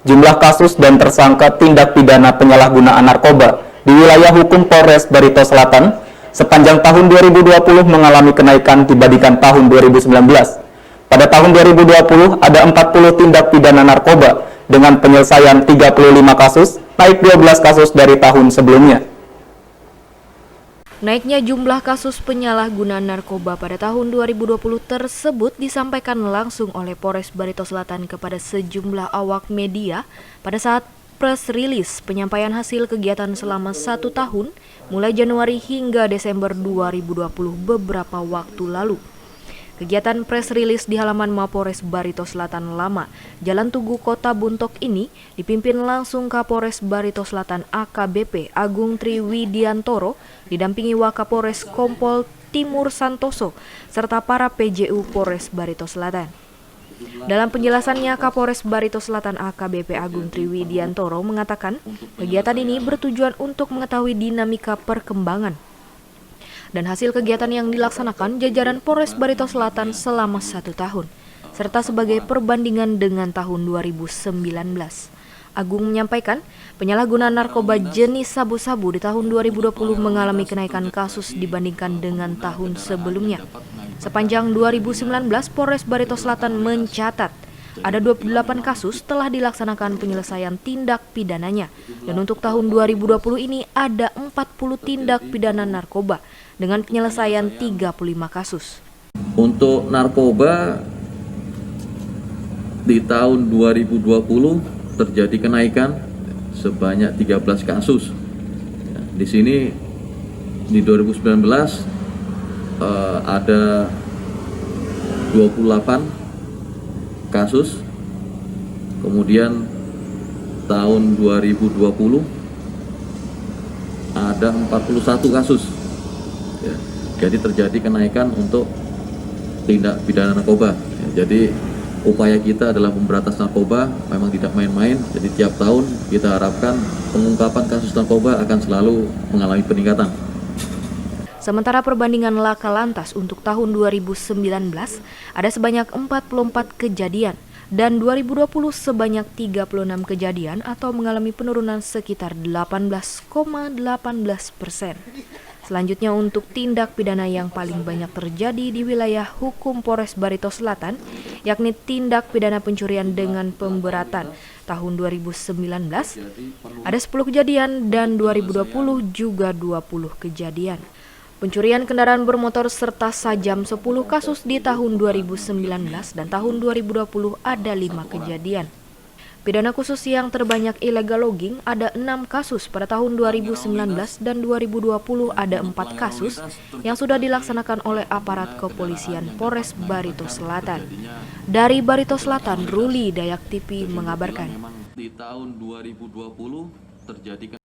jumlah kasus dan tersangka tindak pidana penyalahgunaan narkoba di wilayah hukum Polres Barito Selatan sepanjang tahun 2020 mengalami kenaikan dibandingkan tahun 2019. Pada tahun 2020 ada 40 tindak pidana narkoba dengan penyelesaian 35 kasus, naik 12 kasus dari tahun sebelumnya. Naiknya jumlah kasus penyalahgunaan narkoba pada tahun 2020 tersebut disampaikan langsung oleh Polres Barito Selatan kepada sejumlah awak media pada saat press release penyampaian hasil kegiatan selama 1 tahun mulai Januari hingga Desember 2020 beberapa waktu lalu. Kegiatan press release di halaman Mapores Barito Selatan Lama, Jalan Tugu Kota Buntok ini dipimpin langsung Kapolres Barito Selatan AKBP Agung Triwidiantoro, didampingi Wakapolres Kompol Timur Santoso, serta para PJU Polres Barito Selatan. Dalam penjelasannya, Kapolres Barito Selatan AKBP Agung Triwidiantoro mengatakan kegiatan ini bertujuan untuk mengetahui dinamika perkembangan dan hasil kegiatan yang dilaksanakan jajaran Polres Barito Selatan selama 1 tahun, serta sebagai perbandingan dengan tahun 2019. Agung menyampaikan, penyalahgunaan narkoba jenis sabu-sabu di tahun 2020 mengalami kenaikan kasus dibandingkan dengan tahun sebelumnya. Sepanjang 2019, Polres Barito Selatan mencatat ada 28 kasus telah dilaksanakan penyelesaian tindak pidananya, dan untuk tahun 2020 ini ada 40 tindak pidana narkoba dengan penyelesaian 35 kasus. Untuk narkoba di tahun 2020 terjadi kenaikan sebanyak 13 kasus. Di sini di 2019 ada 28 kasus, kemudian tahun 2020 ada 41 kasus. Ya, jadi terjadi kenaikan untuk tindak pidana narkoba. Ya, jadi upaya kita adalah memberantas narkoba, memang tidak main-main. Jadi tiap tahun kita harapkan pengungkapan kasus narkoba akan selalu mengalami peningkatan. Sementara perbandingan laka lantas untuk tahun 2019 ada sebanyak 44 kejadian dan 2020 sebanyak 36 kejadian atau mengalami penurunan sekitar 18,18%. Selanjutnya untuk tindak pidana yang paling banyak terjadi di wilayah hukum Polres Barito Selatan, yakni tindak pidana pencurian dengan pemberatan tahun 2019 ada 10 kejadian dan 2020 juga 20 kejadian. Pencurian kendaraan bermotor serta sajam 10 kasus di tahun 2019 dan tahun 2020 ada 5 kejadian. Pidana khusus yang terbanyak illegal logging ada 6 kasus pada tahun 2019 dan 2020 ada 4 kasus yang sudah dilaksanakan oleh aparat kepolisian Polres Barito Selatan. Dari Barito Selatan, Ruli Dayak TV mengabarkan. Di tahun 2020 terjadi